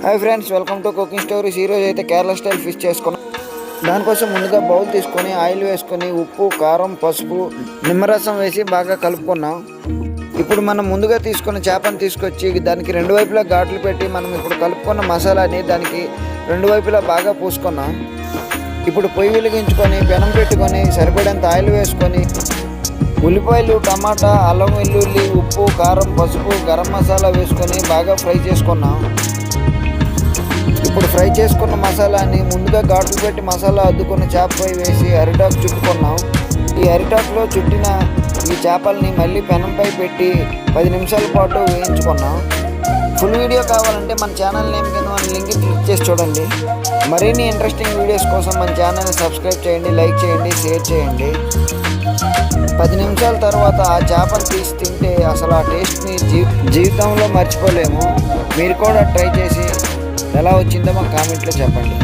Hi friends, welcome to cooking stories. ఈరోజు అయితే Kerala style fish చేసుకున్నాం. దానికోసం ముందుగా బౌల్ తీసుకొని ఆయిల్ వేసుకొని ఉప్పు, కారం, పసుపు, నిమ్మరసం వేసి బాగా కలుపుకున్నాం. ఇప్పుడు మనం ముందుగా తీసుకున్న చేపను తీసుకొచ్చి దానికి రెండు వైపులా ఘాట్లు పెట్టి మనం ఇప్పుడు కలుపుకున్న మసాలాని దానికి రెండు వైపులా బాగా పూసుకున్నాం. ఇప్పుడు పొయ్యి వెలిగించుకొని పెనం పెట్టుకొని సరిపడేంత ఆయిల్ వేసుకొని ఉల్లిపాయలు, టమాటా, అల్లం వెల్లుల్లి, ఉప్పు, కారం, పసుపు, గరం మసాలా వేసుకొని బాగా ఫ్రై చేసుకున్నాం. ఇప్పుడు ఫ్రై చేసుకున్న మసాలాని ముందుగా ఘాట్లు పెట్టి మసాలా అద్దుకున్న చేపపై వేసి అరిటాకు చుట్టుకున్నాం. ఈ అరిటాకులో చుట్టిన ఈ చేపల్ని మళ్ళీ పెనంపై పెట్టి 10 నిమిషాల పాటు వేయించుకున్నాం. ఫుల్ వీడియో కావాలంటే మన ఛానల్ నేమ్ కింద మన లింక్ క్లిక్ చేసి చూడండి. మరిన్ని ఇంట్రెస్టింగ్ వీడియోస్ కోసం మన ఛానల్ని సబ్స్క్రైబ్ చేయండి, లైక్ చేయండి, షేర్ చేయండి. 10 నిమిషాల తర్వాత ఆ చేపను తీసి తింటే అసలు ఆ టేస్ట్ని జీవితంలో మర్చిపోలేము. మీరు కూడా ట్రై చేసి ఎలా వచ్చిందో మా కామెంట్లో చెప్పండి.